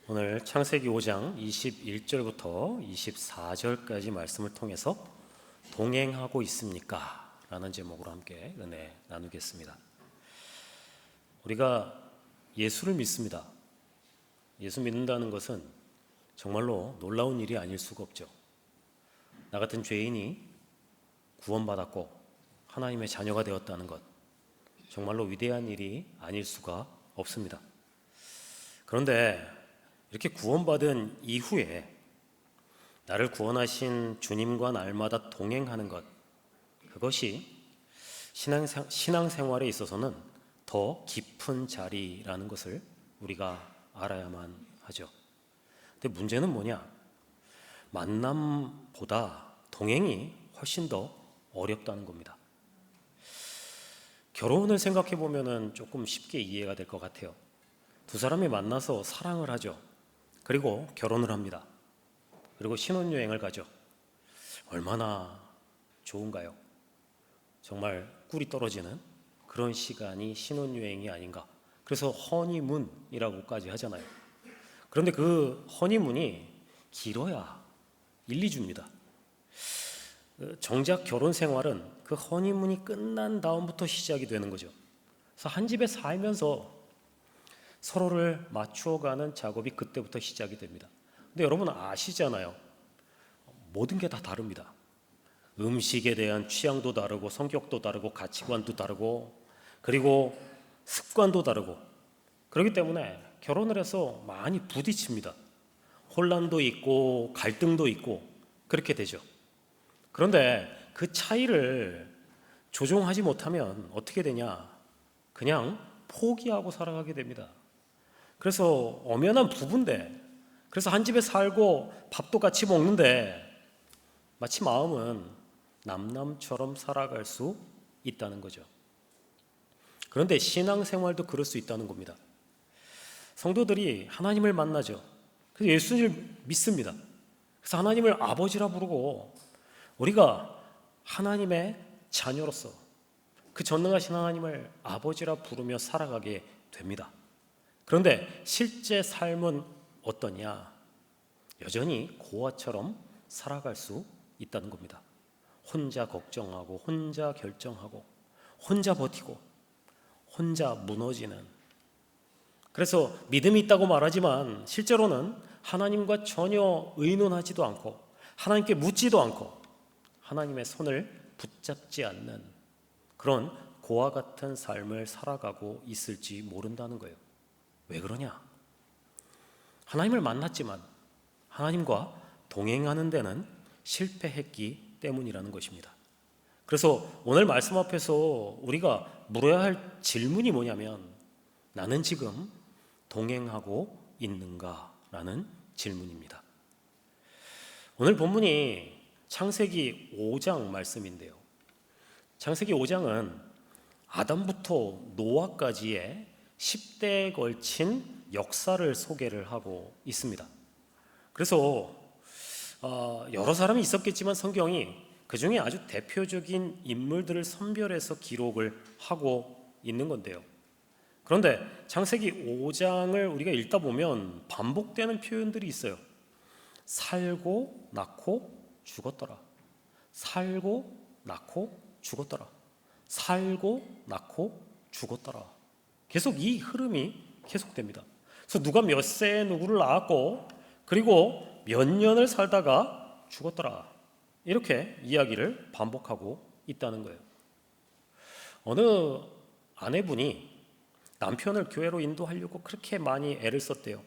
오늘 창세기 5장 21절부터 24절까지 말씀을 통해서 동행하고 있습니까? 라는 제목으로 함께 은혜 나누겠습니다. 우리가 예수를 믿습니다. 예수 믿는다는 것은 정말로 놀라운 일이 아닐 수가 없죠. 나 같은 죄인이 구원받았고 하나님의 자녀가 되었다는 것, 정말로 위대한 일이 아닐 수가 없습니다. 그런데 이렇게 구원받은 이후에 나를 구원하신 주님과 날마다 동행하는 것, 그것이 신앙생활에 있어서는 더 깊은 자리라는 것을 우리가 알아야만 하죠. 근데 문제는 뭐냐? 만남보다 동행이 훨씬 더 어렵다는 겁니다. 결혼을 생각해 보면 조금 쉽게 이해가 될 것 같아요. 두 사람이 만나서 사랑을 하죠. 그리고 결혼을 합니다. 그리고 신혼여행을 가죠. 얼마나 좋은가요? 정말 꿀이 떨어지는 그런 시간이 신혼여행이 아닌가. 그래서 허니문이라고까지 하잖아요. 그런데 그 허니문이 길어야 1, 2주입니다. 정작 결혼 생활은 그 허니문이 끝난 다음부터 시작이 되는 거죠. 그래서 한 집에 살면서 서로를 맞추어가는 작업이 그때부터 시작이 됩니다. 근데 여러분 아시잖아요. 모든 게 다 다릅니다. 음식에 대한 취향도 다르고 성격도 다르고 가치관도 다르고 그리고 습관도 다르고 그렇기 때문에 결혼을 해서 많이 부딪힙니다. 혼란도 있고 갈등도 있고 그렇게 되죠. 그런데 그 차이를 조정하지 못하면 어떻게 되냐? 그냥 포기하고 살아가게 됩니다. 그래서 엄연한 부부인데, 그래서 한 집에 살고 밥도 같이 먹는데 마치 마음은 남남처럼 살아갈 수 있다는 거죠. 그런데 신앙생활도 그럴 수 있다는 겁니다. 성도들이 하나님을 만나죠. 그래서 예수님을 믿습니다. 그래서 하나님을 아버지라 부르고 우리가 하나님의 자녀로서 그 전능하신 하나님을 아버지라 부르며 살아가게 됩니다. 그런데 실제 삶은 어떠냐? 여전히 고아처럼 살아갈 수 있다는 겁니다. 혼자 걱정하고 혼자 결정하고 혼자 버티고 혼자 무너지는, 그래서 믿음이 있다고 말하지만 실제로는 하나님과 전혀 의논하지도 않고 하나님께 묻지도 않고 하나님의 손을 붙잡지 않는 그런 고아 같은 삶을 살아가고 있을지 모른다는 거예요. 왜 그러냐? 하나님을 만났지만 하나님과 동행하는 데는 실패했기 때문이라는 것입니다. 그래서 오늘 말씀 앞에서 우리가 물어야 할 질문이 뭐냐면, 나는 지금 동행하고 있는가? 라는 질문입니다. 오늘 본문이 창세기 5장 말씀인데요. 창세기 5장은 아담부터 노아까지의 10대에 걸친 역사를 소개를 하고 있습니다. 그래서 여러 사람이 있었겠지만 성경이 그 중에 아주 대표적인 인물들을 선별해서 기록을 하고 있는 건데요. 그런데 창세기 5장을 우리가 읽다 보면 반복되는 표현들이 있어요. 살고 낳고 죽었더라. 살고 낳고 죽었더라. 살고 낳고 죽었더라. 계속 이 흐름이 계속됩니다. 그래서 누가 몇 세에 누구를 낳았고 그리고 몇 년을 살다가 죽었더라. 이렇게 이야기를 반복하고 있다는 거예요. 어느 아내분이 남편을 교회로 인도하려고 그렇게 많이 애를 썼대요.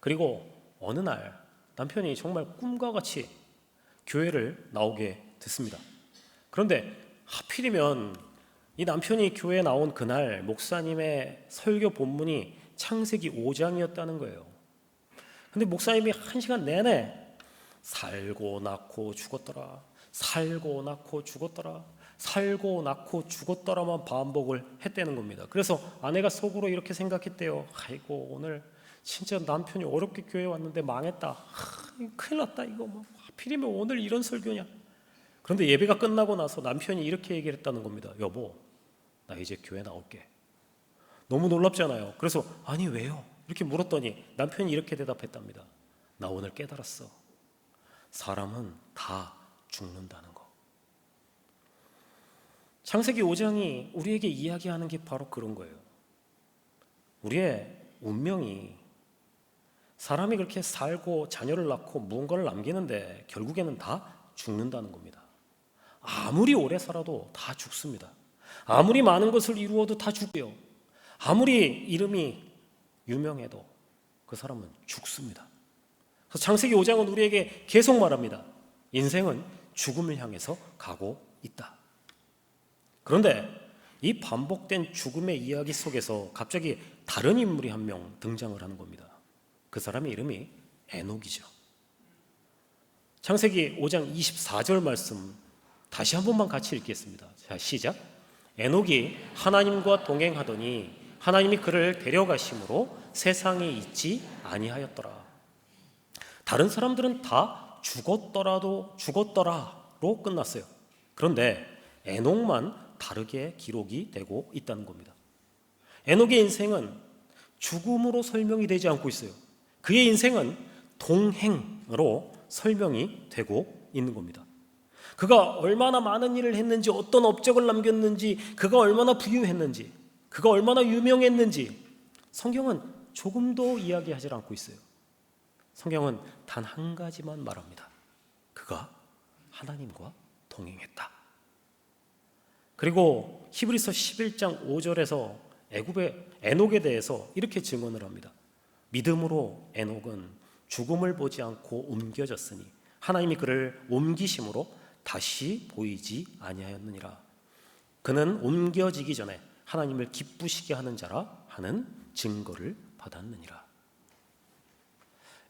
그리고 어느 날 남편이 정말 꿈과 같이 교회를 나오게 됐습니다. 그런데 하필이면 이 남편이 교회에 나온 그날 목사님의 설교 본문이 창세기 5장이었다는 거예요. 근데 목사님이 1시간 내내 살고 낳고 죽었더라, 살고 낳고 죽었더라, 살고 낳고 죽었더라만 반복을 했다는 겁니다. 그래서 아내가 속으로 이렇게 생각했대요. 아이고, 오늘 진짜 남편이 어렵게 교회에 왔는데 망했다. 큰일 났다. 이거 뭐 하필이면 오늘 이런 설교냐. 그런데 예배가 끝나고 나서 남편이 이렇게 얘기를 했다는 겁니다. 여보, 나 이제 교회 나올게. 너무 놀랍잖아요. 그래서 아니 왜요? 이렇게 물었더니 남편이 이렇게 대답했답니다. 나 오늘 깨달았어. 사람은 다 죽는다는 거. 창세기 5장이 우리에게 이야기하는 게 바로 그런 거예요. 우리의 운명이 사람이 그렇게 살고 자녀를 낳고 무언가를 남기는데 결국에는 다 죽는다는 겁니다. 아무리 오래 살아도 다 죽습니다. 아무리 많은 것을 이루어도 다 죽고요. 아무리 이름이 유명해도 그 사람은 죽습니다. 그래서 창세기 5장은 우리에게 계속 말합니다. 인생은 죽음을 향해서 가고 있다. 그런데 이 반복된 죽음의 이야기 속에서 갑자기 다른 인물이 한 명 등장을 하는 겁니다. 그 사람의 이름이 에녹이죠. 창세기 5장 24절 말씀 다시 한 번만 같이 읽겠습니다. 자, 시작. 에녹이 하나님과 동행하더니 하나님이 그를 데려가심으로 세상에 있지 아니하였더라. 다른 사람들은 다 죽었더라로 끝났어요. 그런데 에녹만 다르게 기록이 되고 있다는 겁니다. 에녹의 인생은 죽음으로 설명이 되지 않고 있어요. 그의 인생은 동행으로 설명이 되고 있는 겁니다. 그가 얼마나 많은 일을 했는지, 어떤 업적을 남겼는지, 그가 얼마나 부유했는지, 그가 얼마나 유명했는지 성경은 조금도 이야기하지 않고 있어요. 성경은 단 한 가지만 말합니다. 그가 하나님과 동행했다. 그리고 히브리서 11장 5절에서 애굽의 에녹에 대해서 이렇게 증언을 합니다. 믿음으로 에녹은 죽음을 보지 않고 옮겨졌으니 하나님이 그를 옮기심으로 다시 보이지 아니하였느니라. 그는 옮겨지기 전에 하나님을 기쁘시게 하는 자라 하는 증거를 받았느니라.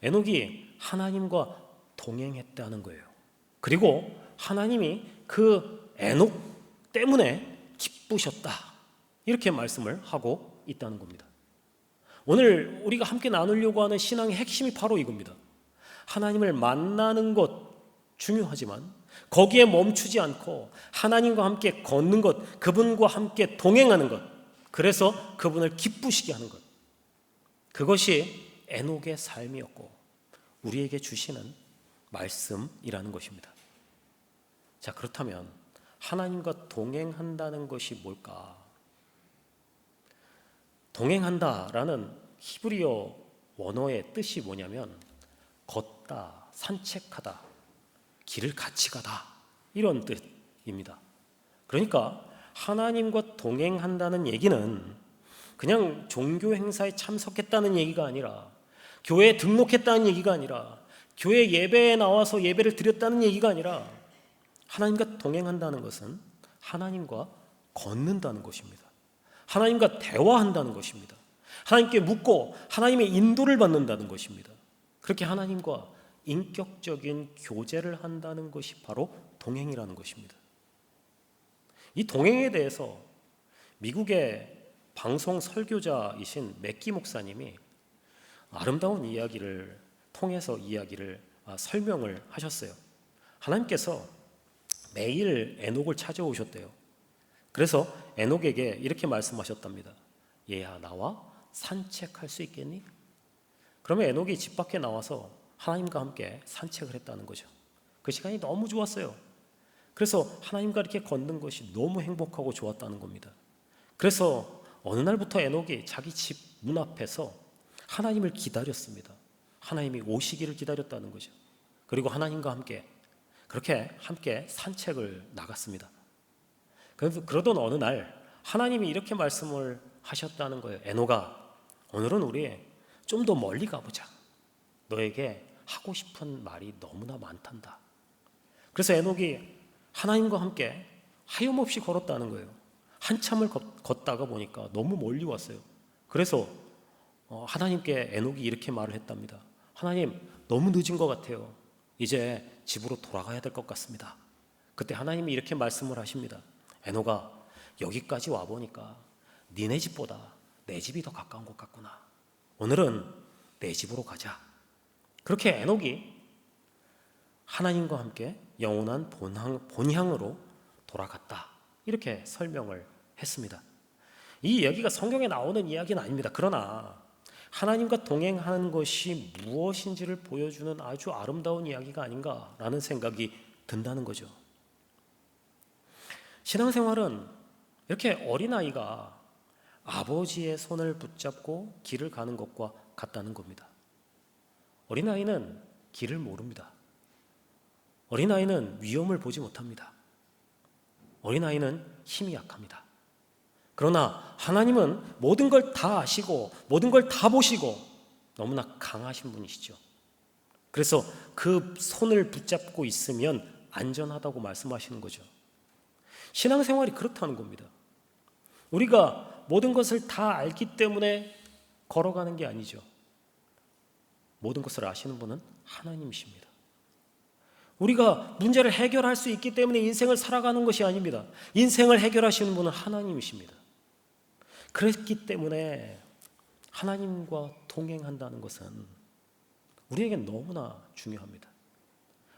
에녹이 하나님과 동행했다는 거예요. 그리고 하나님이 그 에녹 때문에 기쁘셨다. 이렇게 말씀을 하고 있다는 겁니다. 오늘 우리가 함께 나누려고 하는 신앙의 핵심이 바로 이겁니다. 하나님을 만나는 것 중요하지만 거기에 멈추지 않고 하나님과 함께 걷는 것, 그분과 함께 동행하는 것, 그래서 그분을 기쁘시게 하는 것, 그것이 에녹의 삶이었고 우리에게 주시는 말씀이라는 것입니다. 자, 그렇다면 하나님과 동행한다는 것이 뭘까? 동행한다라는 히브리어 원어의 뜻이 뭐냐면 걷다, 산책하다, 길을 같이 가다, 이런 뜻입니다. 그러니까 하나님과 동행한다는 얘기는 그냥 종교 행사에 참석했다는 얘기가 아니라, 교회에 등록했다는 얘기가 아니라, 교회 예배에 나와서 예배를 드렸다는 얘기가 아니라, 하나님과 동행한다는 것은 하나님과 걷는다는 것입니다. 하나님과 대화한다는 것입니다. 하나님께 묻고 하나님의 인도를 받는다는 것입니다. 그렇게 하나님과 인격적인 교제를 한다는 것이 바로 동행이라는 것입니다. 이 동행에 대해서 미국의 방송 설교자이신 맥기 목사님이 아름다운 이야기를 통해서 설명을 하셨어요. 하나님께서 매일 에녹을 찾아오셨대요. 그래서 에녹에게 이렇게 말씀하셨답니다. 얘야, 나와 산책할 수 있겠니? 그러면 에녹이 집 밖에 나와서 하나님과 함께 산책을 했다는 거죠. 그 시간이 너무 좋았어요. 그래서 하나님과 이렇게 걷는 것이 너무 행복하고 좋았다는 겁니다. 그래서 어느 날부터 에녹이 자기 집 문 앞에서 하나님을 기다렸습니다. 하나님이 오시기를 기다렸다는 거죠. 그리고 하나님과 함께 그렇게 함께 산책을 나갔습니다. 그러던 어느 날 하나님이 이렇게 말씀을 하셨다는 거예요. 에녹아, 오늘은 우리 좀 더 멀리 가보자. 너에게 하고 싶은 말이 너무나 많단다. 그래서 에녹이 하나님과 함께 하염없이 걸었다는 거예요. 한참을 걷다가 보니까 너무 멀리 왔어요. 그래서 하나님께 에녹이 이렇게 말을 했답니다. 하나님, 너무 늦은 것 같아요. 이제 집으로 돌아가야 될 것 같습니다. 그때 하나님이 이렇게 말씀을 하십니다. 에녹아, 여기까지 와보니까 니네 집보다 내 집이 더 가까운 것 같구나. 오늘은 내 집으로 가자. 그렇게 에녹이 하나님과 함께 영원한 본향으로 돌아갔다. 이렇게 설명을 했습니다. 이 이야기가 성경에 나오는 이야기는 아닙니다. 그러나 하나님과 동행하는 것이 무엇인지를 보여주는 아주 아름다운 이야기가 아닌가라는 생각이 든다는 거죠. 신앙생활은 이렇게 어린아이가 아버지의 손을 붙잡고 길을 가는 것과 같다는 겁니다. 어린아이는 길을 모릅니다. 어린아이는 위험을 보지 못합니다. 어린아이는 힘이 약합니다. 그러나 하나님은 모든 걸 다 아시고 모든 걸 다 보시고 너무나 강하신 분이시죠. 그래서 그 손을 붙잡고 있으면 안전하다고 말씀하시는 거죠. 신앙생활이 그렇다는 겁니다. 우리가 모든 것을 다 알기 때문에 걸어가는 게 아니죠. 모든 것을 아시는 분은 하나님이십니다. 우리가 문제를 해결할 수 있기 때문에 인생을 살아가는 것이 아닙니다. 인생을 해결하시는 분은 하나님이십니다. 그렇기 때문에 하나님과 동행한다는 것은 우리에게 너무나 중요합니다.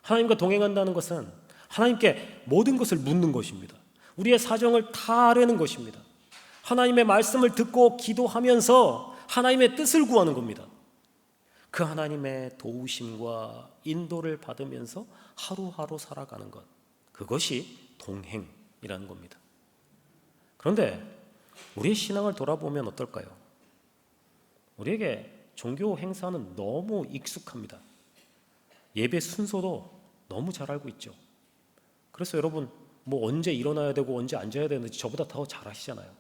하나님과 동행한다는 것은 하나님께 모든 것을 묻는 것입니다. 우리의 사정을 다 아려는 것입니다. 하나님의 말씀을 듣고 기도하면서 하나님의 뜻을 구하는 겁니다. 그 하나님의 도우심과 인도를 받으면서 하루하루 살아가는 것, 그것이 동행이라는 겁니다. 그런데 우리의 신앙을 돌아보면 어떨까요? 우리에게 종교 행사는 너무 익숙합니다. 예배 순서도 너무 잘 알고 있죠. 그래서 여러분 언제 일어나야 되고 언제 앉아야 되는지 저보다 더 잘 아시잖아요.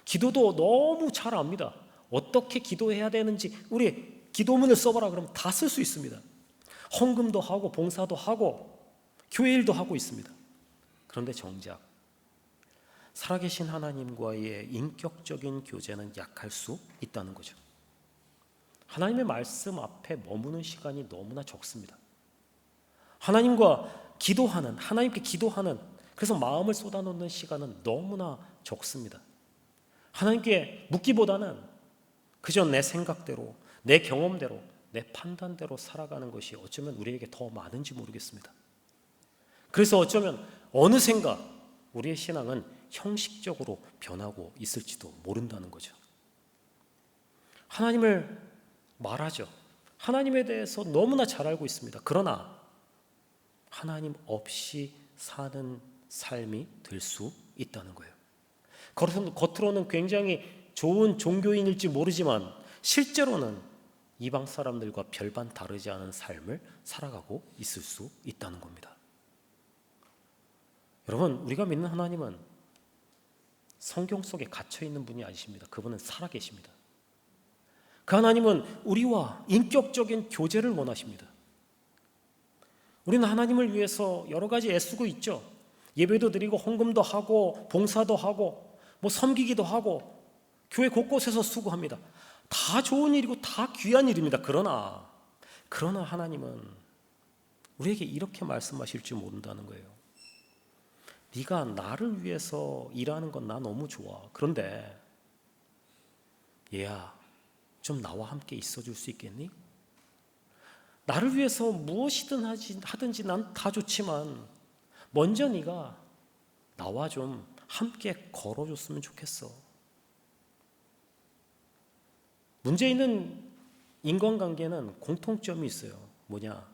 기도도 너무 잘 압니다. 어떻게 기도해야 되는지 우리 기도문을 써봐라 그러면 다 쓸 수 있습니다. 헌금도 하고 봉사도 하고 교회 일도 하고 있습니다. 그런데 정작 살아계신 하나님과의 인격적인 교제는 약할 수 있다는 거죠. 하나님의 말씀 앞에 머무는 시간이 너무나 적습니다. 하나님과 기도하는, 하나님께 기도하는, 그래서 마음을 쏟아놓는 시간은 너무나 적습니다. 하나님께 묻기보다는 그저 내 생각대로, 내 경험대로, 내 판단대로 살아가는 것이 어쩌면 우리에게 더 많은지 모르겠습니다. 그래서 어쩌면 어느샌가 우리의 신앙은 형식적으로 변하고 있을지도 모른다는 거죠. 하나님을 말하죠. 하나님에 대해서 너무나 잘 알고 있습니다. 그러나 하나님 없이 사는 삶이 될 수 있다는 거예요. 겉으로는 굉장히 좋은 종교인일지 모르지만 실제로는 이방 사람들과 별반 다르지 않은 삶을 살아가고 있을 수 있다는 겁니다. 여러분, 우리가 믿는 하나님은 성경 속에 갇혀 있는 분이 아니십니다. 그분은 살아계십니다. 그 하나님은 우리와 인격적인 교제를 원하십니다. 우리는 하나님을 위해서 여러 가지 애쓰고 있죠. 예배도 드리고 헌금도 하고 봉사도 하고 섬기기도 하고 교회 곳곳에서 수고합니다. 다 좋은 일이고 다 귀한 일입니다. 그러나 하나님은 우리에게 이렇게 말씀하실 줄 모른다는 거예요. 네가 나를 위해서 일하는 건 나 너무 좋아. 그런데 얘야, 좀 나와 함께 있어줄 수 있겠니? 나를 위해서 무엇이든 하든지 난 다 좋지만 먼저 네가 나와 좀 함께 걸어줬으면 좋겠어. 문제 있는 인간관계는 공통점이 있어요. 뭐냐?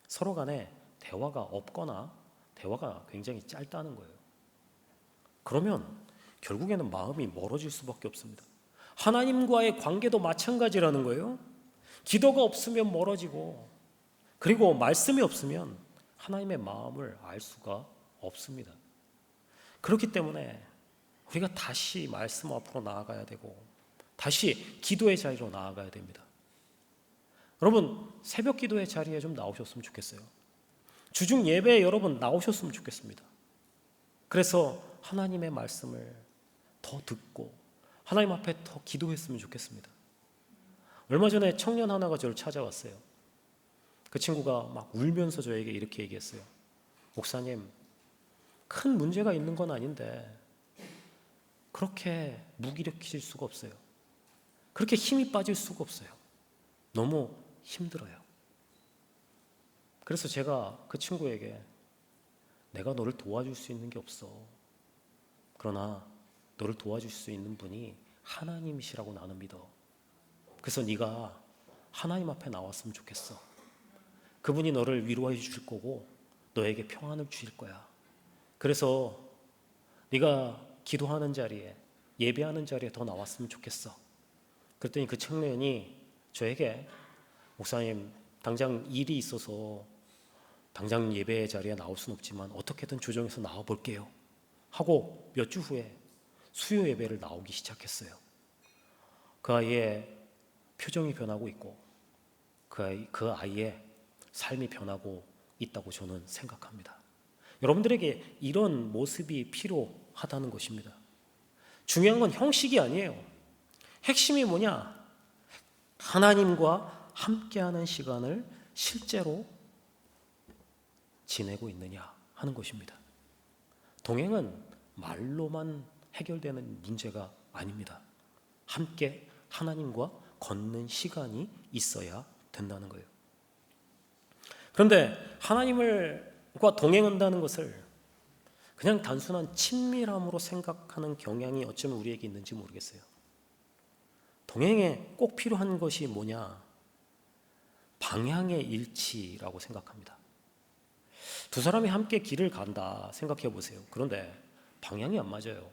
서로 간에 대화가 없거나 대화가 굉장히 짧다는 거예요. 그러면 결국에는 마음이 멀어질 수밖에 없습니다. 하나님과의 관계도 마찬가지라는 거예요. 기도가 없으면 멀어지고, 그리고 말씀이 없으면 하나님의 마음을 알 수가 없습니다. 그렇기 때문에 우리가 다시 말씀 앞으로 나아가야 되고 다시 기도의 자리로 나아가야 됩니다. 여러분, 새벽 기도의 자리에 좀 나오셨으면 좋겠어요. 주중 예배에 여러분 나오셨으면 좋겠습니다. 그래서 하나님의 말씀을 더 듣고 하나님 앞에 더 기도했으면 좋겠습니다. 얼마 전에 청년 하나가 저를 찾아왔어요. 그 친구가 막 울면서 저에게 이렇게 얘기했어요. 목사님, 큰 문제가 있는 건 아닌데 그렇게 무기력해질 수가 없어요. 그렇게 힘이 빠질 수가 없어요. 너무 힘들어요. 그래서 제가 그 친구에게 내가 너를 도와줄 수 있는 게 없어. 그러나 너를 도와줄 수 있는 분이 하나님이시라고 나는 믿어. 그래서 네가 하나님 앞에 나왔으면 좋겠어. 그분이 너를 위로해 주실 거고 너에게 평안을 주실 거야. 그래서 네가 기도하는 자리에, 예배하는 자리에 더 나왔으면 좋겠어. 그랬더니 그 청년이 저에게, 목사님 당장 일이 있어서 당장 예배 자리에 나올 수는 없지만 어떻게든 조정해서 나와 볼게요 하고 몇 주 후에 수요 예배를 나오기 시작했어요. 그 아이의 표정이 변하고 있고 그 아이의 삶이 변하고 있다고 저는 생각합니다. 여러분들에게 이런 모습이 필요하다는 것입니다. 중요한 건 형식이 아니에요. 핵심이 뭐냐? 하나님과 함께하는 시간을 실제로 지내고 있느냐 하는 것입니다. 동행은 말로만 해결되는 문제가 아닙니다. 함께 하나님과 걷는 시간이 있어야 된다는 거예요. 그런데 하나님과 동행한다는 것을 그냥 단순한 친밀함으로 생각하는 경향이 어쩌면 우리에게 있는지 모르겠어요. 동행에 꼭 필요한 것이 뭐냐? 방향의 일치라고 생각합니다. 두 사람이 함께 길을 간다 생각해 보세요. 그런데 방향이 안 맞아요.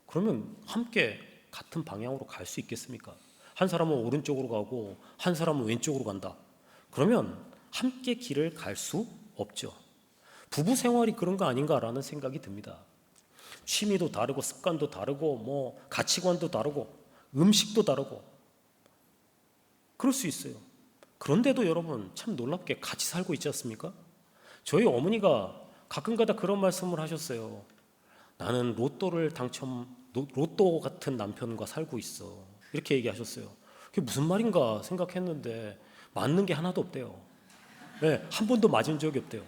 그러면 함께 같은 방향으로 갈 수 있겠습니까? 한 사람은 오른쪽으로 가고 한 사람은 왼쪽으로 간다. 그러면 함께 길을 갈 수 없죠. 부부 생활이 그런 거 아닌가라는 생각이 듭니다. 취미도 다르고 습관도 다르고 뭐 가치관도 다르고 음식도 다르고 그럴 수 있어요. 그런데도 여러분 참 놀랍게 같이 살고 있지 않습니까? 저희 어머니가 가끔가다 그런 말씀을 하셨어요. 나는 로또 같은 남편과 살고 있어. 이렇게 얘기하셨어요. 그게 무슨 말인가 생각했는데 맞는 게 하나도 없대요. 네, 한 번도 맞은 적이 없대요.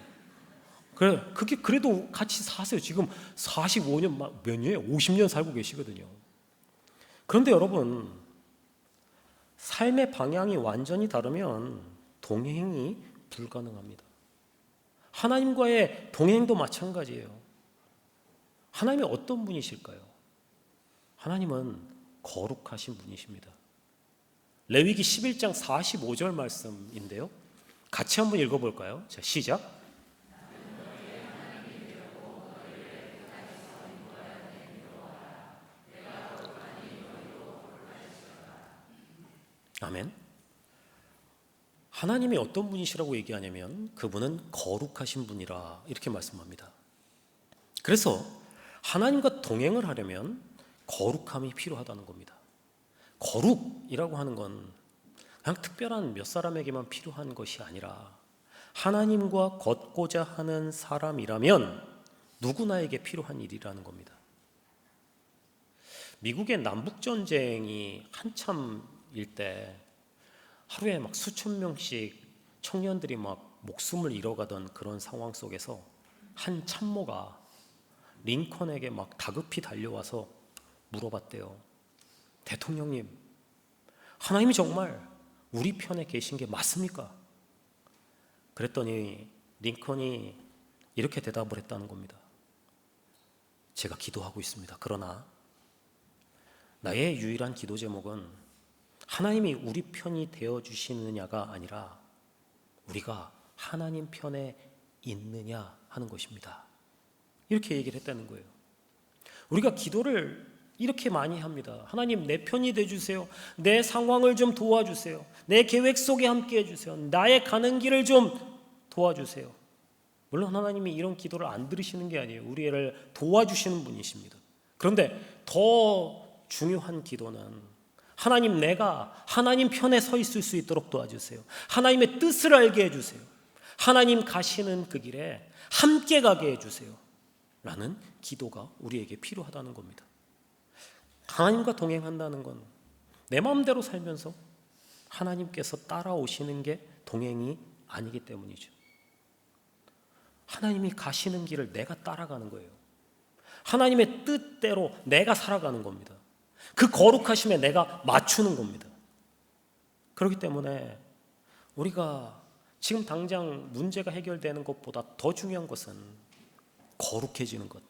그게 그래도 같이 사세요. 지금 45년 몇 년이에요? 50년 살고 계시거든요. 그런데 여러분, 삶의 방향이 완전히 다르면 동행이 불가능합니다. 하나님과의 동행도 마찬가지예요. 하나님이 어떤 분이실까요? 하나님은 거룩하신 분이십니다. 레위기 11장 45절 말씀인데요. 같이 한번 읽어볼까요? 자, 시작. 아멘. 하나님이 어떤 분이시라고 얘기하냐면 그분은 거룩하신 분이라 이렇게 말씀합니다. 그래서 하나님과 동행을 하려면 거룩함이 필요하다는 겁니다. 거룩이라고 하는 건 그냥 특별한 몇 사람에게만 필요한 것이 아니라 하나님과 걷고자 하는 사람이라면 누구나에게 필요한 일이라는 겁니다. 미국의 남북전쟁이 한참일 때 하루에 막 수천 명씩 청년들이 막 목숨을 잃어가던 그런 상황 속에서 한 참모가 링컨에게 막 다급히 달려와서 물어봤대요. 대통령님, 하나님이 정말 우리 편에 계신 게 맞습니까? 그랬더니 링컨이 이렇게 대답을 했다는 겁니다. 제가 기도하고 있습니다. 그러나 나의 유일한 기도 제목은 하나님이 우리 편이 되어주시느냐가 아니라 우리가 하나님 편에 있느냐 하는 것입니다. 이렇게 얘기를 했다는 거예요. 우리가 기도를 이렇게 많이 합니다. 하나님 내 편이 되어주세요. 내 상황을 좀 도와주세요. 내 계획 속에 함께 해주세요. 나의 가는 길을 좀 도와주세요. 물론 하나님이 이런 기도를 안 들으시는 게 아니에요. 우리를 도와주시는 분이십니다. 그런데 더 중요한 기도는 하나님, 내가 하나님 편에 서 있을 수 있도록 도와주세요. 하나님의 뜻을 알게 해주세요. 하나님 가시는 그 길에 함께 가게 해주세요. 라는 기도가 우리에게 필요하다는 겁니다. 하나님과 동행한다는 건 내 마음대로 살면서 하나님께서 따라오시는 게 동행이 아니기 때문이죠. 하나님이 가시는 길을 내가 따라가는 거예요. 하나님의 뜻대로 내가 살아가는 겁니다. 그 거룩하심에 내가 맞추는 겁니다. 그렇기 때문에 우리가 지금 당장 문제가 해결되는 것보다 더 중요한 것은 거룩해지는 것.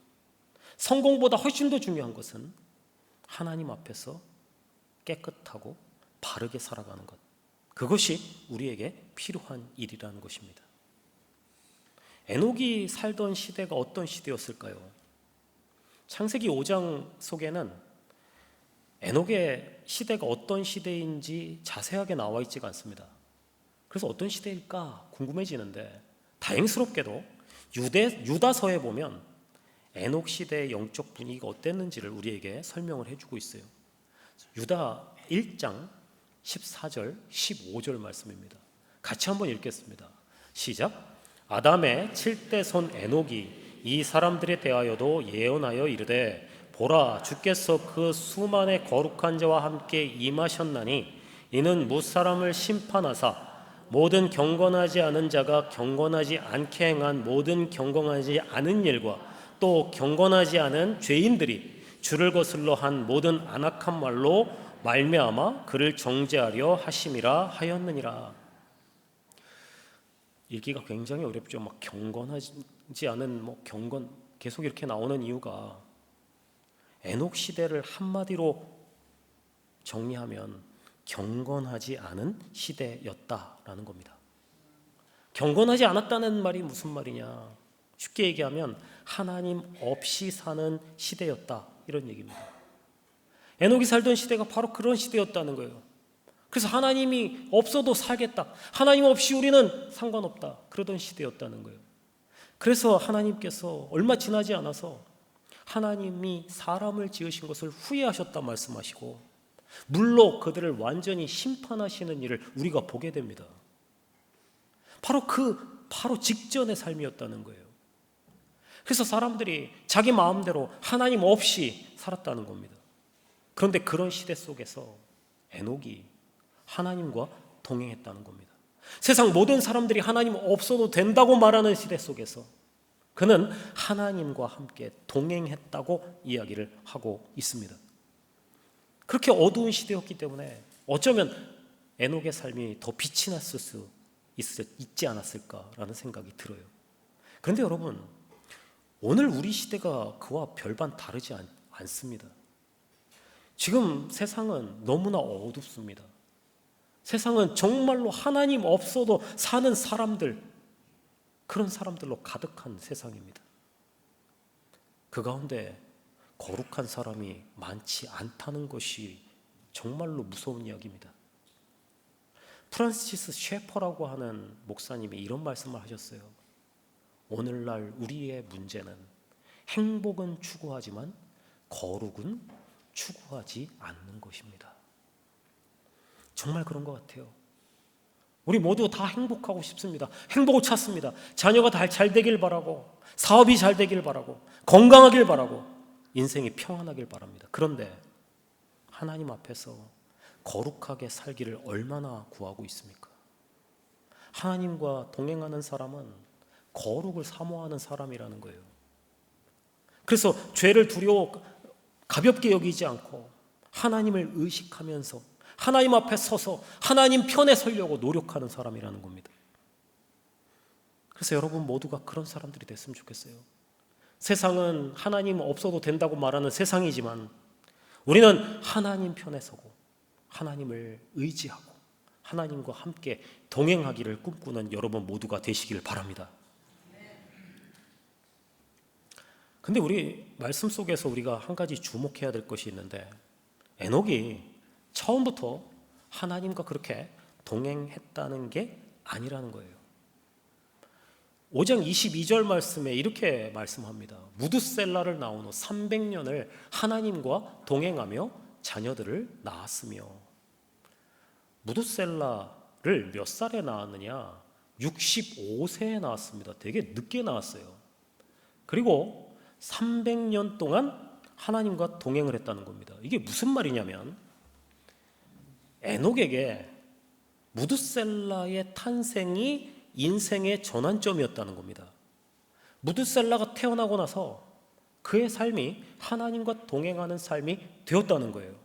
성공보다 훨씬 더 중요한 것은 하나님 앞에서 깨끗하고 바르게 살아가는 것, 그것이 우리에게 필요한 일이라는 것입니다. 에녹이 살던 시대가 어떤 시대였을까요? 창세기 5장 속에는 에녹의 시대가 어떤 시대인지 자세하게 나와 있지가 않습니다. 그래서 어떤 시대일까 궁금해지는데, 다행스럽게도 유다서에 보면 에녹 시대의 영적 분위기가 어땠는지를 우리에게 설명을 해주고 있어요. 유다 1장 14절 15절 말씀입니다. 같이 한번 읽겠습니다. 시작. 아담의 7대 손 에녹이 이 사람들에 대하여도 예언하여 이르되, 보라, 주께서 그 수만의 거룩한 자와 함께 임하셨나니 이는 무사람을 심판하사 모든 경건하지 않은 자가 경건하지 않게 행한 모든 경건하지 않은 일과 또 경건하지 않은 죄인들이 주를 거슬러 한 모든 안악한 말로 말미암아 그를 정죄하려 하심이라 하였느니라. 읽기가 굉장히 어렵죠. 막 경건하지 않은 경건 계속 이렇게 나오는 이유가, 에녹 시대를 한마디로 정리하면 경건하지 않은 시대였다라는 겁니다. 경건하지 않았다는 말이 무슨 말이냐? 쉽게 얘기하면 하나님 없이 사는 시대였다, 이런 얘기입니다. 에녹이 살던 시대가 바로 그런 시대였다는 거예요. 그래서 하나님이 없어도 살겠다, 하나님 없이 우리는 상관없다, 그러던 시대였다는 거예요. 그래서 하나님께서 얼마 지나지 않아서 하나님이 사람을 지으신 것을 후회하셨다 말씀하시고, 물로 그들을 완전히 심판하시는 일을 우리가 보게 됩니다. 바로 직전의 삶이었다는 거예요. 그래서 사람들이 자기 마음대로 하나님 없이 살았다는 겁니다. 그런데 그런 시대 속에서 에녹이 하나님과 동행했다는 겁니다. 세상 모든 사람들이 하나님 없어도 된다고 말하는 시대 속에서 그는 하나님과 함께 동행했다고 이야기를 하고 있습니다. 그렇게 어두운 시대였기 때문에 어쩌면 에녹의 삶이 더 빛이 났을 수 있지 않았을까라는 생각이 들어요. 그런데 여러분, 오늘 우리 시대가 그와 별반 다르지 않습니다. 지금 세상은 너무나 어둡습니다. 세상은 정말로 하나님 없어도 사는 사람들, 그런 사람들로 가득한 세상입니다. 그 가운데 거룩한 사람이 많지 않다는 것이 정말로 무서운 이야기입니다. 프란시스 셰퍼라고 하는 목사님이 이런 말씀을 하셨어요. 오늘날 우리의 문제는 행복은 추구하지만 거룩은 추구하지 않는 것입니다. 정말 그런 것 같아요. 우리 모두 다 행복하고 싶습니다. 행복을 찾습니다. 자녀가 잘 되길 바라고, 사업이 잘 되길 바라고, 건강하길 바라고, 인생이 평안하길 바랍니다. 그런데 하나님 앞에서 거룩하게 살기를 얼마나 구하고 있습니까? 하나님과 동행하는 사람은 거룩을 사모하는 사람이라는 거예요. 그래서 죄를 두려워 가볍게 여기지 않고 하나님을 의식하면서 하나님 앞에 서서 하나님 편에 서려고 노력하는 사람이라는 겁니다. 그래서 여러분 모두가 그런 사람들이 됐으면 좋겠어요. 세상은 하나님 없어도 된다고 말하는 세상이지만 우리는 하나님 편에 서고 하나님을 의지하고 하나님과 함께 동행하기를 꿈꾸는 여러분 모두가 되시길 바랍니다. 근데 우리 말씀 속에서 우리가 한 가지 주목해야 될 것이 있는데, 에녹이 처음부터 하나님과 그렇게 동행했다는 게 아니라는 거예요. 5장 22절 말씀에 이렇게 말씀합니다. 무드셀라를 낳은 후 300년을 하나님과 동행하며 자녀들을 낳았으며. 무드셀라를 몇 살에 낳았느냐? 65세에 낳았습니다. 되게 늦게 낳았어요. 그리고 300년 동안 하나님과 동행을 했다는 겁니다. 이게 무슨 말이냐면, 에녹에게 무드셀라의 탄생이 인생의 전환점이었다는 겁니다. 무드셀라가 태어나고 나서 그의 삶이 하나님과 동행하는 삶이 되었다는 거예요.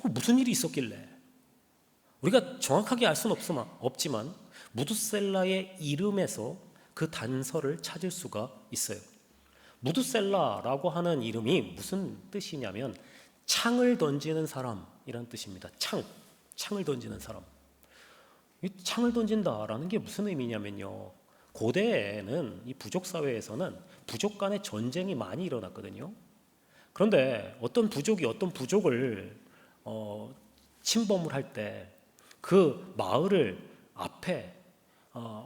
무슨 일이 있었길래? 우리가 정확하게 알 수는 없지만 무드셀라의 이름에서 그 단서를 찾을 수가 있어요. 무드셀라라고 하는 이름이 무슨 뜻이냐면 창을 던지는 사람이란 뜻입니다. 창. 창을 던지는 사람. 이 창을 던진다라는 게 무슨 의미냐면요, 고대에는 이 부족 사회에서는 부족 간의 전쟁이 많이 일어났거든요. 그런데 어떤 부족이 어떤 부족을 침범을 할 때 그 마을을 앞에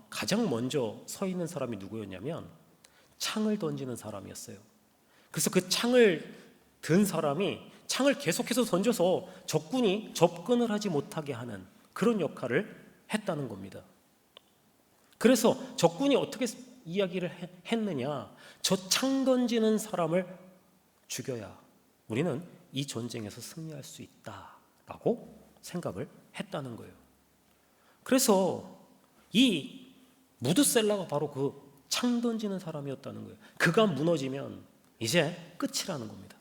가장 먼저 서 있는 사람이 누구였냐면 창을 던지는 사람이었어요. 그래서 그 창을 든 사람이 창을 계속해서 던져서 적군이 접근을 하지 못하게 하는 그런 역할을 했다는 겁니다. 그래서 적군이 어떻게 이야기를 했느냐, 저 창 던지는 사람을 죽여야 우리는 이 전쟁에서 승리할 수 있다라고 생각을 했다는 거예요. 그래서 이 무드셀라가 바로 그 창 던지는 사람이었다는 거예요. 그가 무너지면 이제 끝이라는 겁니다.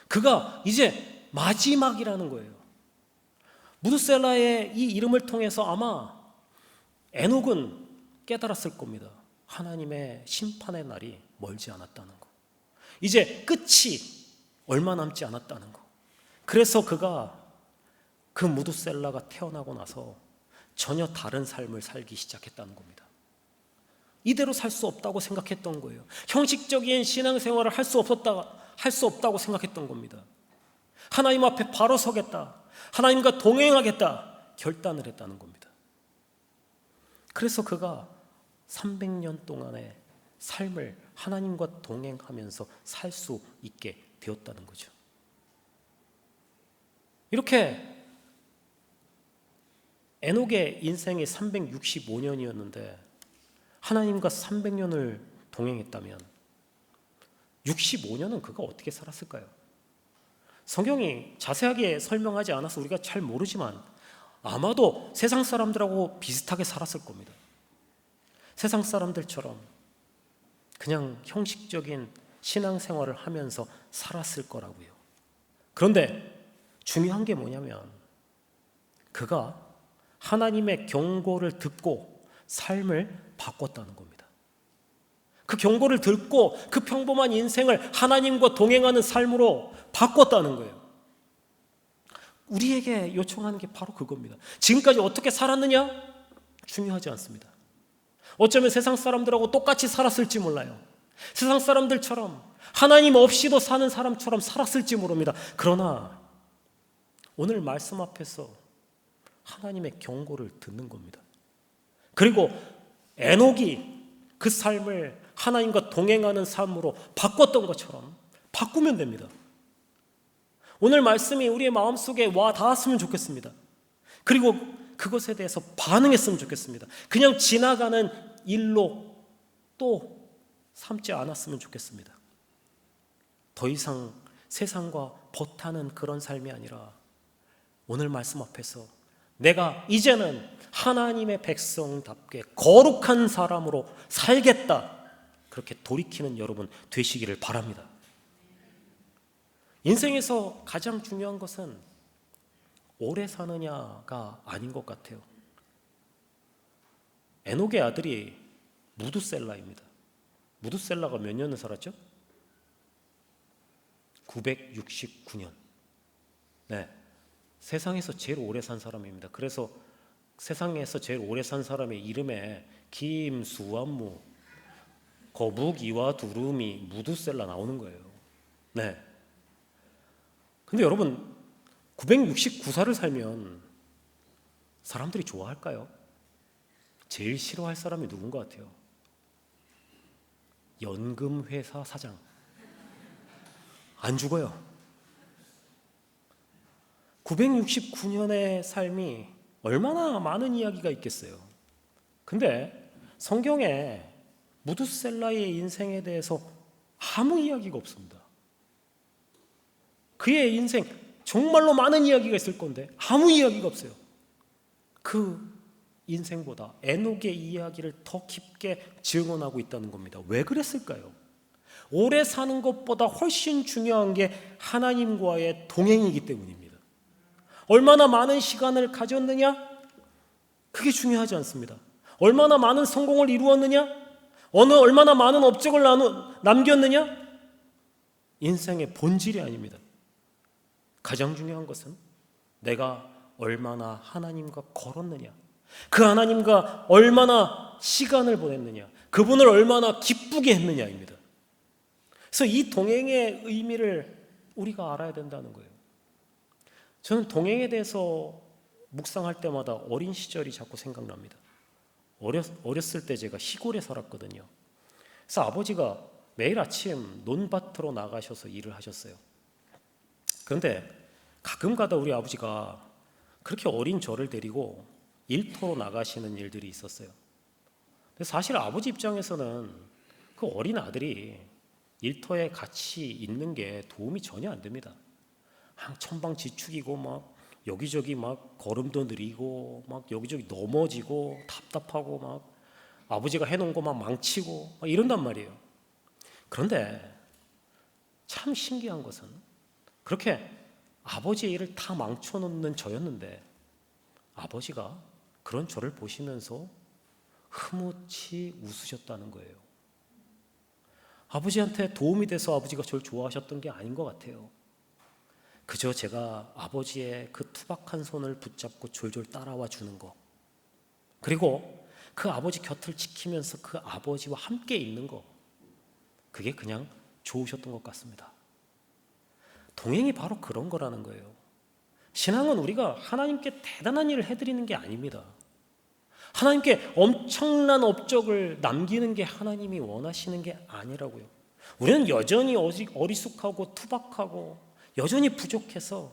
그가 이제 마지막이라는 거예요. 무드셀라의 이 이름을 통해서 아마 에녹은 깨달았을 겁니다. 하나님의 심판의 날이 멀지 않았다는 거. 이제 끝이 얼마 남지 않았다는 거. 그래서 그가 그 무드셀라가 태어나고 나서 전혀 다른 삶을 살기 시작했다는 겁니다. 이대로 살 수 없다고 생각했던 거예요. 형식적인 신앙생활을 할 수 없다고 생각했던 겁니다. 하나님 앞에 바로 서겠다, 하나님과 동행하겠다 결단을 했다는 겁니다. 그래서 그가 300년 동안의 삶을 하나님과 동행하면서 살 수 있게 되었다는 거죠. 이렇게 에녹의 인생이 365년이었는데 하나님과 300년을 동행했다면 65년은 그가 어떻게 살았을까요? 성경이 자세하게 설명하지 않아서 우리가 잘 모르지만 아마도 세상 사람들하고 비슷하게 살았을 겁니다. 세상 사람들처럼 그냥 형식적인 신앙생활을 하면서 살았을 거라고요. 그런데 중요한 게 뭐냐면 그가 하나님의 경고를 듣고 삶을 바꿨다는 겁니다. 그 경고를 듣고 그 평범한 인생을 하나님과 동행하는 삶으로 바꿨다는 거예요. 우리에게 요청하는 게 바로 그겁니다. 지금까지 어떻게 살았느냐? 중요하지 않습니다. 어쩌면 세상 사람들하고 똑같이 살았을지 몰라요. 세상 사람들처럼 하나님 없이도 사는 사람처럼 살았을지 모릅니다. 그러나 오늘 말씀 앞에서 하나님의 경고를 듣는 겁니다. 그리고 에녹이 그 삶을 하나님과 동행하는 삶으로 바꿨던 것처럼 바꾸면 됩니다. 오늘 말씀이 우리의 마음속에 와 닿았으면 좋겠습니다. 그리고 그것에 대해서 반응했으면 좋겠습니다. 그냥 지나가는 일로 또 삼지 않았으면 좋겠습니다. 더 이상 세상과 버타는 그런 삶이 아니라 오늘 말씀 앞에서 내가 이제는 하나님의 백성답게 거룩한 사람으로 살겠다, 그렇게 돌이키는 여러분 되시기를 바랍니다. 인생에서 가장 중요한 것은 오래 사느냐가 아닌 것 같아요. 에녹의 아들이 무드셀라입니다. 무드셀라가 몇 년을 살았죠? 969년. 네, 세상에서 제일 오래 산 사람입니다. 그래서 세상에서 제일 오래 산 사람의 이름에 김, 수완무, 거북, 이와, 두루미, 무드셀라 나오는 거예요. 네. 근데 여러분 969살을 살면 사람들이 좋아할까요? 제일 싫어할 사람이 누군 것 같아요? 연금회사 사장. 안 죽어요. 969년의 삶이 얼마나 많은 이야기가 있겠어요. 근데 성경에 무드셀라의 인생에 대해서 아무 이야기가 없습니다. 그의 인생 정말로 많은 이야기가 있을 건데 아무 이야기가 없어요. 그 인생보다 에녹의 이야기를 더 깊게 증언하고 있다는 겁니다. 왜 그랬을까요? 오래 사는 것보다 훨씬 중요한 게 하나님과의 동행이기 때문입니다. 얼마나 많은 시간을 가졌느냐? 그게 중요하지 않습니다. 얼마나 많은 성공을 이루었느냐? 얼마나 많은 업적을 남겼느냐? 인생의 본질이 아닙니다. 가장 중요한 것은 내가 얼마나 하나님과 걸었느냐, 그 하나님과 얼마나 시간을 보냈느냐, 그분을 얼마나 기쁘게 했느냐입니다. 그래서 이 동행의 의미를 우리가 알아야 된다는 거예요. 저는 동행에 대해서 묵상할 때마다 어린 시절이 자꾸 생각납니다. 어렸을 때 제가 시골에 살았거든요. 그래서 아버지가 매일 아침 논밭으로 나가셔서 일을 하셨어요. 그런데 가끔 가다 우리 아버지가 그렇게 어린 저를 데리고 일터로 나가시는 일들이 있었어요. 근데 사실 아버지 입장에서는 그 어린 아들이 일터에 같이 있는 게 도움이 전혀 안 됩니다. 천방지축이고 막 여기저기 막 걸음도 느리고 막 여기저기 넘어지고 답답하고 막 아버지가 해놓은 거 막 망치고 막 이런단 말이에요. 그런데 참 신기한 것은 그렇게 아버지의 일을 다 망쳐놓는 저였는데 아버지가 그런 저를 보시면서 흐뭇이 웃으셨다는 거예요. 아버지한테 도움이 돼서 아버지가 저를 좋아하셨던 게 아닌 것 같아요. 그저 제가 아버지의 그 투박한 손을 붙잡고 졸졸 따라와 주는 거, 그리고 그 아버지 곁을 지키면서 그 아버지와 함께 있는 거, 그게 그냥 좋으셨던 것 같습니다. 동행이 바로 그런 거라는 거예요. 신앙은 우리가 하나님께 대단한 일을 해드리는 게 아닙니다. 하나님께 엄청난 업적을 남기는 게 하나님이 원하시는 게 아니라고요. 우리는 여전히 어리숙하고 투박하고 여전히 부족해서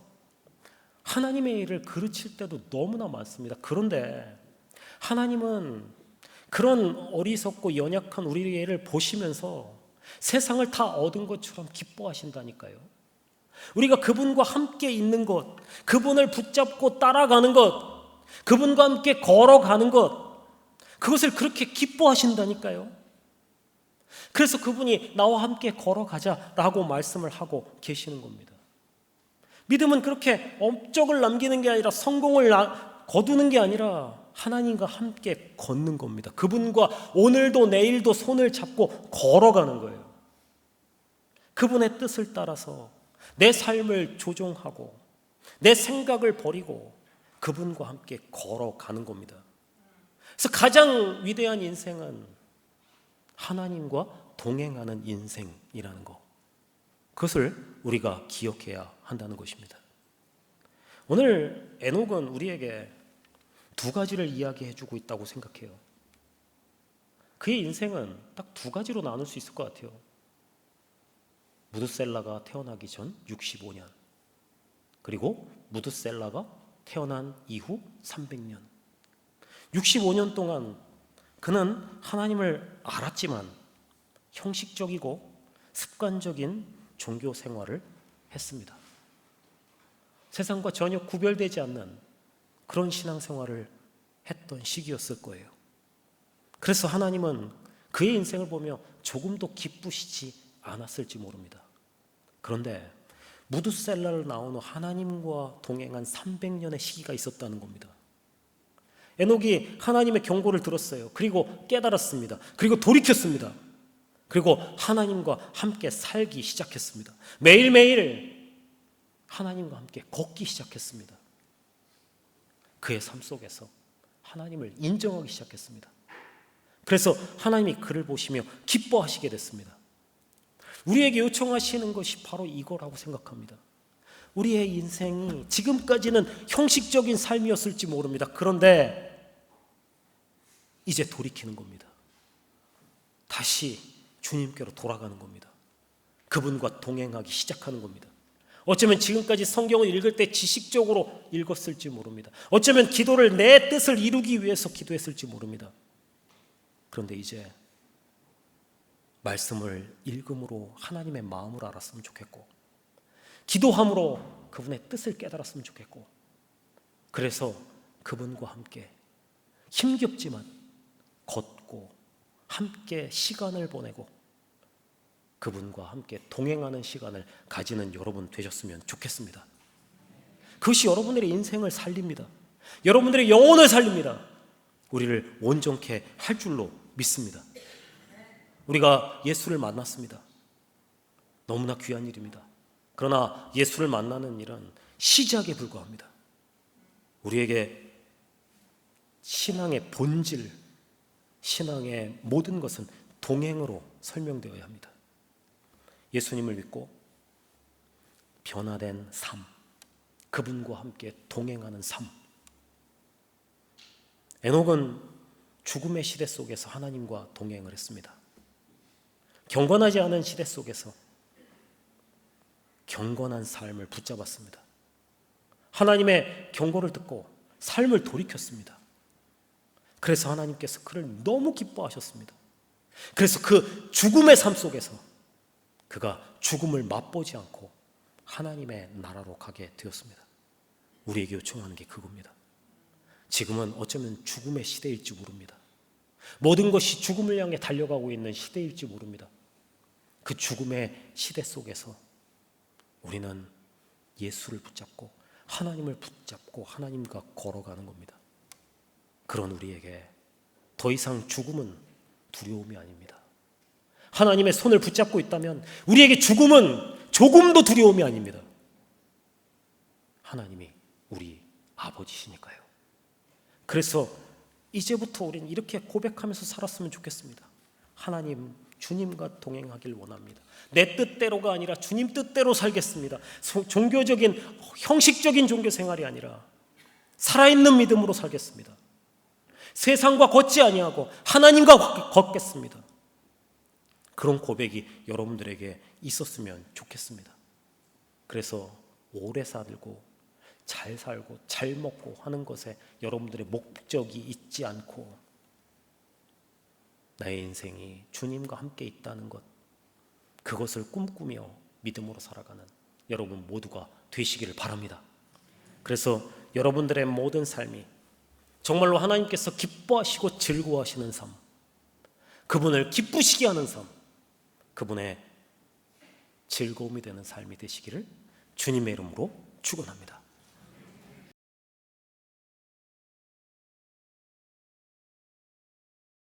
하나님의 일을 그르칠 때도 너무나 많습니다. 그런데 하나님은 그런 어리석고 연약한 우리의 일을 보시면서 세상을 다 얻은 것처럼 기뻐하신다니까요. 우리가 그분과 함께 있는 것, 그분을 붙잡고 따라가는 것, 그분과 함께 걸어가는 것, 그것을 그렇게 기뻐하신다니까요. 그래서 그분이 나와 함께 걸어가자라고 말씀을 하고 계시는 겁니다. 믿음은 그렇게 업적을 남기는 게 아니라 성공을 거두는 게 아니라 하나님과 함께 걷는 겁니다. 그분과 오늘도 내일도 손을 잡고 걸어가는 거예요. 그분의 뜻을 따라서 내 삶을 조종하고 내 생각을 버리고 그분과 함께 걸어가는 겁니다. 그래서 가장 위대한 인생은 하나님과 동행하는 인생이라는 것, 그것을 우리가 기억해야 한다는 것입니다. 오늘 에녹은 우리에게 두 가지를 이야기해주고 있다고 생각해요. 그의 인생은 딱 두 가지로 나눌 수 있을 것 같아요. 무드셀라가 태어나기 전 65년, 그리고 무드셀라가 태어난 이후 300년. 65년 동안 그는 하나님을 알았지만 형식적이고 습관적인 종교 생활을 했습니다. 세상과 전혀 구별되지 않는 그런 신앙생활을 했던 시기였을 거예요. 그래서 하나님은 그의 인생을 보며 조금도 기쁘시지 않았을지 모릅니다. 그런데 무드셀라를 나온 후 하나님과 동행한 300년의 시기가 있었다는 겁니다. 에녹이 하나님의 경고를 들었어요. 그리고 깨달았습니다. 그리고 돌이켰습니다. 그리고 하나님과 함께 살기 시작했습니다. 매일매일 하나님과 함께 걷기 시작했습니다. 그의 삶 속에서 하나님을 인정하기 시작했습니다. 그래서 하나님이 그를 보시며 기뻐하시게 됐습니다. 우리에게 요청하시는 것이 바로 이거라고 생각합니다. 우리의 인생이 지금까지는 형식적인 삶이었을지 모릅니다. 그런데 이제 돌이키는 겁니다. 다시 주님께로 돌아가는 겁니다. 그분과 동행하기 시작하는 겁니다. 어쩌면 지금까지 성경을 읽을 때 지식적으로 읽었을지 모릅니다. 어쩌면 기도를 내 뜻을 이루기 위해서 기도했을지 모릅니다. 그런데 이제 말씀을 읽음으로 하나님의 마음을 알았으면 좋겠고, 기도함으로 그분의 뜻을 깨달았으면 좋겠고, 그래서 그분과 함께 힘겹지만 걷고 함께 시간을 보내고 그분과 함께 동행하는 시간을 가지는 여러분 되셨으면 좋겠습니다. 그것이 여러분들의 인생을 살립니다. 여러분들의 영혼을 살립니다. 우리를 온전케 할 줄로 믿습니다. 우리가 예수를 만났습니다. 너무나 귀한 일입니다. 그러나 예수를 만나는 일은 시작에 불과합니다. 우리에게 신앙의 본질, 신앙의 모든 것은 동행으로 설명되어야 합니다. 예수님을 믿고 변화된 삶, 그분과 함께 동행하는 삶. 에녹은 죽음의 시대 속에서 하나님과 동행을 했습니다. 경건하지 않은 시대 속에서 경건한 삶을 붙잡았습니다. 하나님의 경고를 듣고 삶을 돌이켰습니다. 그래서 하나님께서 그를 너무 기뻐하셨습니다. 그래서 그 죽음의 삶 속에서 그가 죽음을 맛보지 않고 하나님의 나라로 가게 되었습니다. 우리에게 요청하는 게 그겁니다. 지금은 어쩌면 죽음의 시대일지 모릅니다. 모든 것이 죽음을 향해 달려가고 있는 시대일지 모릅니다. 그 죽음의 시대 속에서 우리는 예수를 붙잡고 하나님을 붙잡고 하나님과 걸어가는 겁니다. 그런 우리에게 더 이상 죽음은 두려움이 아닙니다. 하나님의 손을 붙잡고 있다면 우리에게 죽음은 조금도 두려움이 아닙니다. 하나님이 우리 아버지시니까요. 그래서 이제부터 우리는 이렇게 고백하면서 살았으면 좋겠습니다. 하나님, 주님과 동행하길 원합니다. 내 뜻대로가 아니라 주님 뜻대로 살겠습니다. 종교적인 형식적인 종교 생활이 아니라 살아있는 믿음으로 살겠습니다. 세상과 걷지 아니하고 하나님과 걷겠습니다. 그런 고백이 여러분들에게 있었으면 좋겠습니다. 그래서 오래 살고 잘 살고 잘 먹고 하는 것에 여러분들의 목적이 있지 않고 나의 인생이 주님과 함께 있다는 것, 그것을 꿈꾸며 믿음으로 살아가는 여러분 모두가 되시기를 바랍니다. 그래서 여러분들의 모든 삶이 정말로 하나님께서 기뻐하시고 즐거워하시는 삶, 그분을 기쁘시게 하는 삶, 그분의 즐거움이 되는 삶이 되시기를 주님의 이름으로 축원합니다.